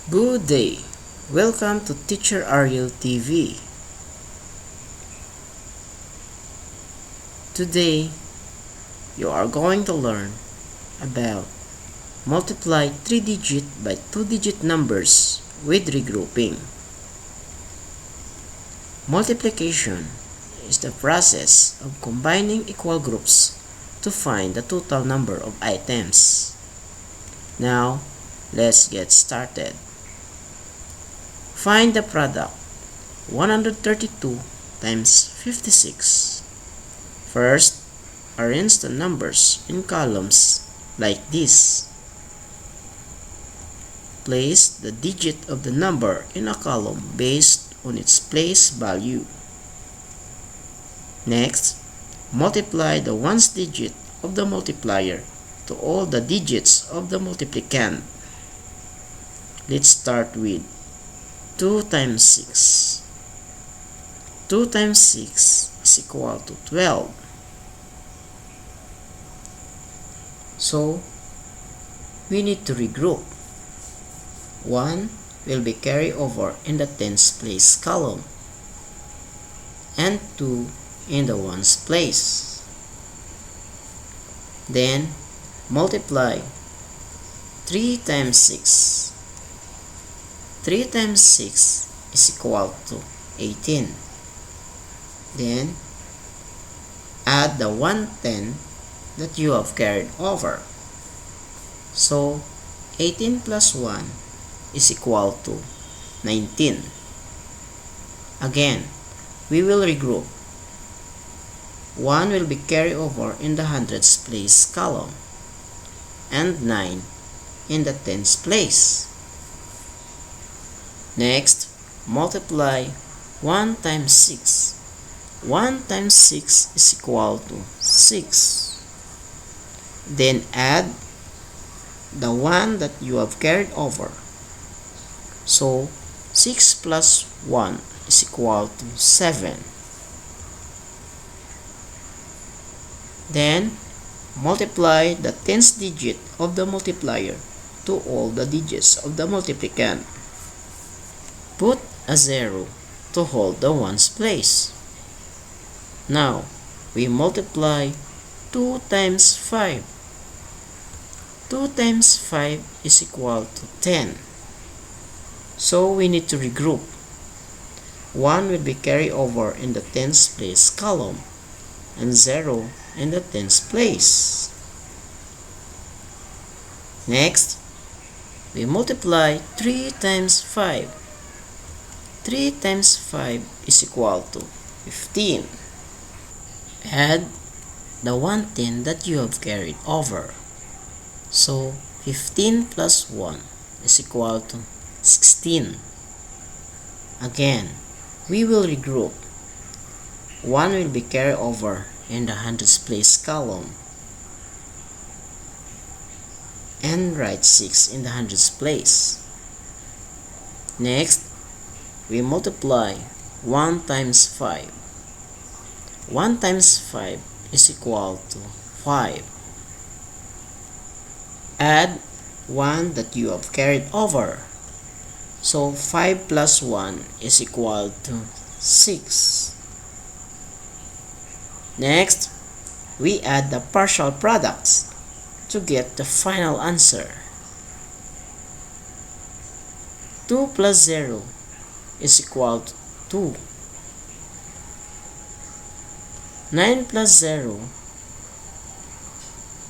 Good day. Welcome to Teacher Ariel TV. Today, you are going to learn about multiply 3-digit by 2-digit numbers with regrouping. Multiplication is the process of combining equal groups to find the total number of items. Now, let's get started. Find the product 132 times 56. First, arrange the numbers in columns like this. Place the digit of the number in a column based on its place value. Next, multiply the ones digit of the multiplier to all the digits of the multiplicand. Let's start with 2 times 6. 2 times 6 is equal to 12. So, we need to regroup. 1 will be carried over in the tens place column and 2 in the ones place. Then, multiply 3 times 6. 3 times 6 is equal to 18. Then, add the 110 that you have carried over. So, 18 plus 1 is equal to 19. Again, we will regroup. 1 will be carried over in the hundreds place column and 9 in the tens place. Next, multiply 1 times 6. 1 times 6 is equal to 6. Then add the 1 that you have carried over. So, 6 plus 1 is equal to 7. Then, multiply the tens digit of the multiplier to all the digits of the multiplicand. Put a 0 to hold the ones place. Now, we multiply 2 times 5. 2 times 5 is equal to 10. So, we need to regroup. 1 will be carried over in the tens place column and 0 in the tens place. Next, we multiply 3 times 5. 3 times 5 is equal to 15. Add the 110 that you have carried over. So, 15 plus 1 is equal to 16. Again, we will regroup. 1 will be carried over in the hundreds place column and write 6 in the hundreds place. Next, we multiply 1 times 5. 1 times 5 is equal to 5. Add 1 that you have carried over. So 5 plus 1 is equal to 6. Next, we add the partial products to get the final answer. 2 plus 0 is equal to 2. 9 plus 0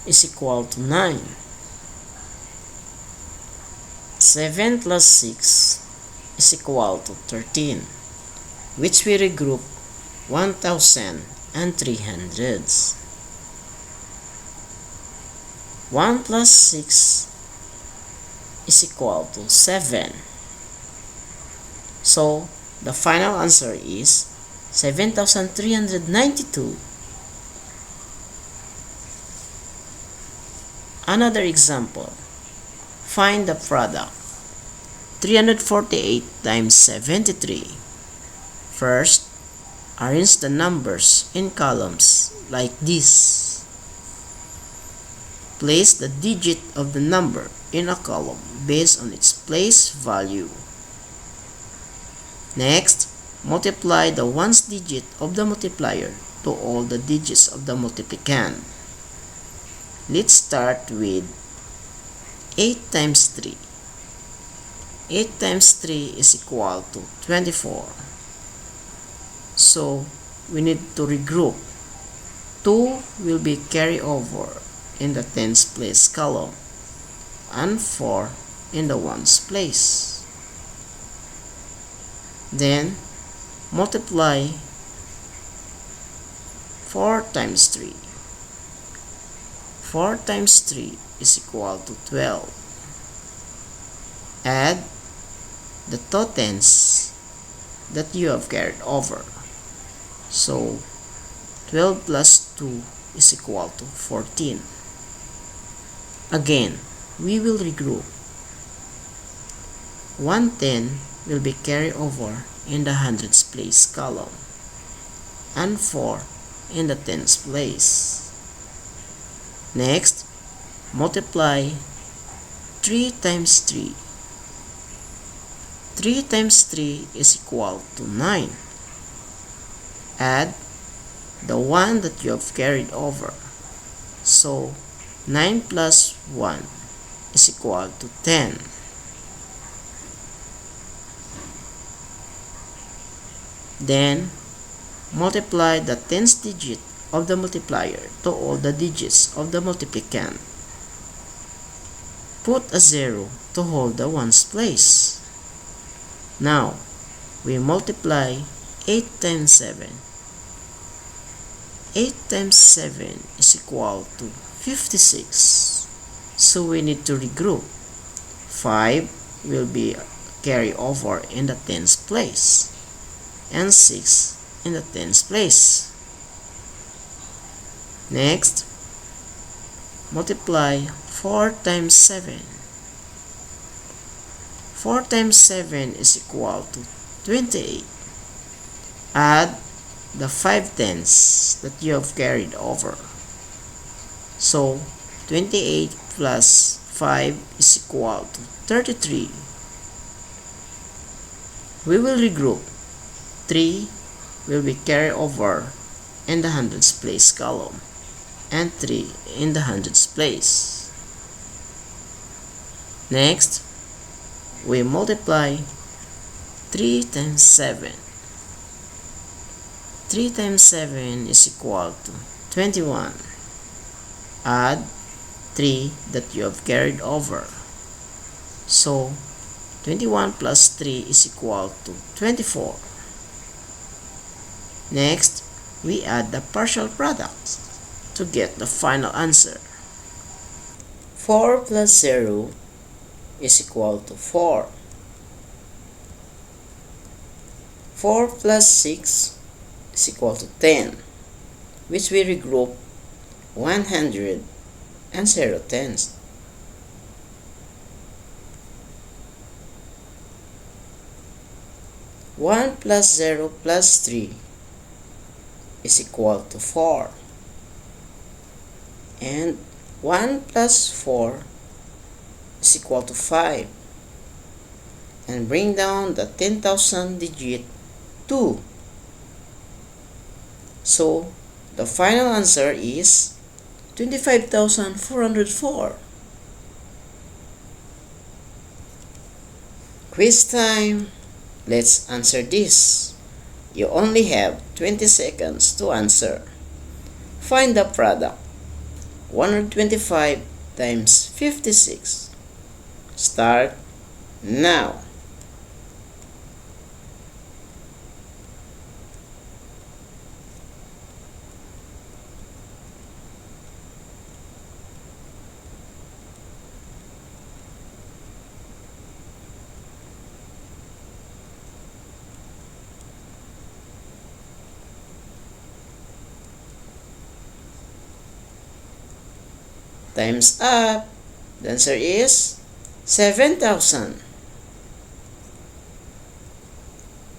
is equal to 9. 7 plus 6 is equal to 13, which we regroup 1,000 and 300s. 1 plus 6 is equal to 7. So, the final answer is 7,392. Another example. Find the product 348 times 73. First, arrange the numbers in columns like this. Place the digit of the number in a column based on its place value. Next, multiply the ones digit of the multiplier to all the digits of the multiplicand. Let's start with 8 times 3. 8 times 3 is equal to 24. So, we need to regroup. 2 will be carried over in the tens place column and 4 in the ones place. Then, multiply 4 times 3. 4 times 3 is equal to 12. Add the two tens that you have carried over. So, 12 plus 2 is equal to 14. Again, we will regroup. 110 will be carried over in the hundreds place column and 4 in the tens place. Next, multiply 3 times 3. 3 times 3 is equal to 9. Add the 1 that you have carried over. So, 9 plus 1 is equal to 10. Then, multiply the tens digit of the multiplier to all the digits of the multiplicand. Put a 0 to hold the ones place. Now, we multiply 8 times 7. 8 times 7 is equal to 56. So we need to regroup. 5 will be carried over in the tens place and 6 in the tens place. Next, multiply 4 times 7. 4 times 7 is equal to 28. Add the 5 tens that you have carried over. So, 28 plus 5 is equal to 33. We will regroup. 3 will be carried over in the hundreds place column and 3 in the hundreds place. Next, we multiply 3 times 7. 3 times 7 is equal to 21. Add 3 that you have carried over. So, 21 plus 3 is equal to 24. Next, we add the partial products to get the final answer. 4 plus 0 is equal to 4. 4 plus 6 is equal to 10, which we regroup 100 and 0 tens. 1 plus 0 plus 3 is equal to 4. And 1 plus 4 is equal to 5. And bring down the 10,000 digit 2. So, the final answer is 25,404. Quiz time! Let's answer this. You only have 20 seconds to answer. Find the product. 125 times 56. Start now. Time's up. The answer is 7,000.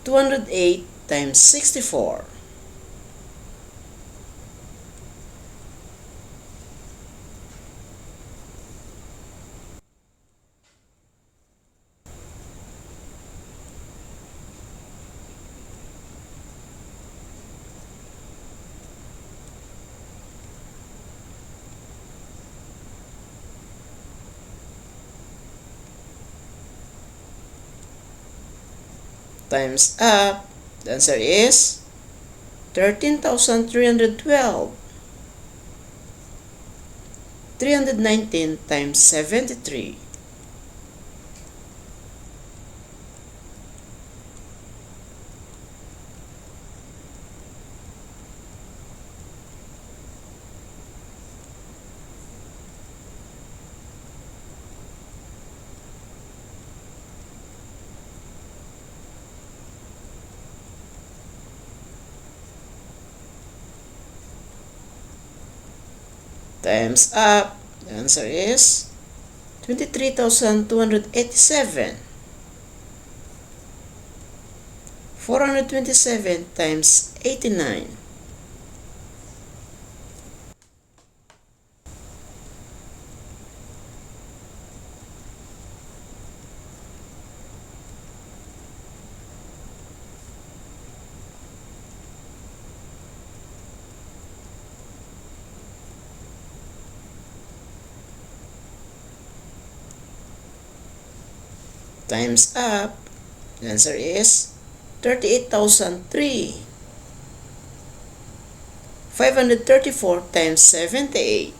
208 times 64. times up. The answer is 13,312. 319 times 73. Times up. The answer is 23,287. 427 times 89. Times up. The answer is 38,003. 534 times 78.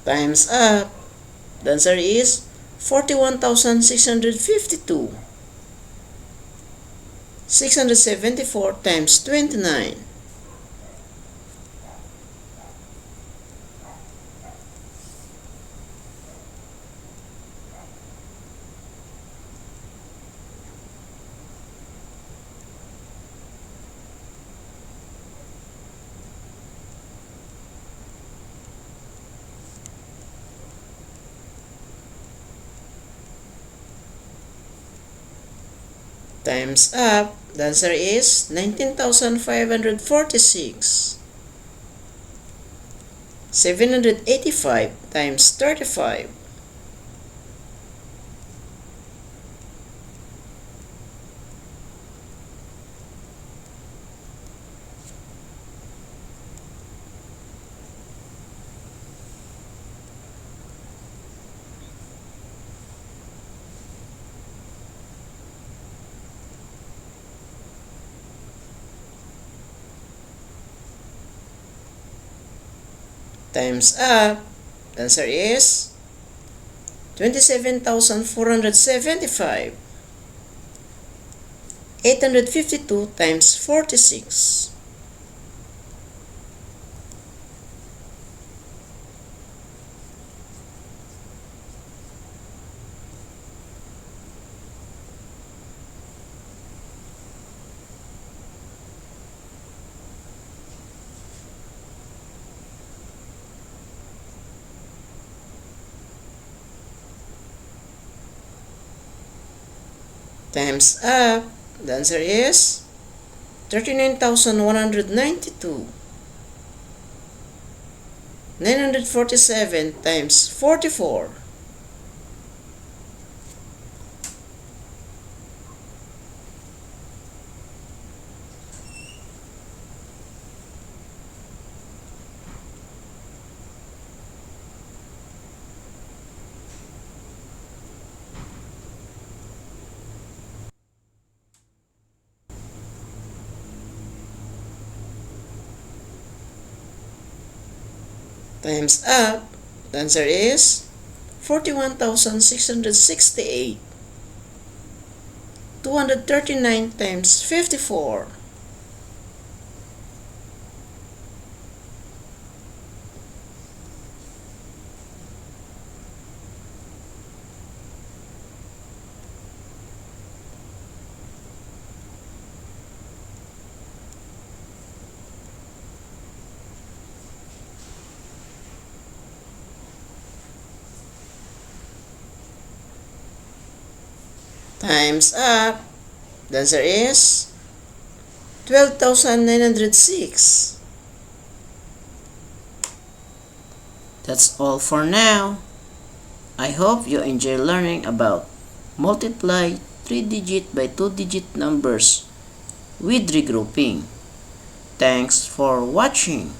Times up. The answer is 41,652. 674 times 29. Times up. The answer is 19,546. 785 times 35. Times up. The answer is 27,475. 852 times 46. Times up. The answer is 39,192. 947 times 44. Times up. The answer is 41,668. 239 times 54. Times up. The answer is 12,906. That's all for now. I hope you enjoy learning about multiply 3-digit by 2-digit numbers with regrouping. Thanks for watching.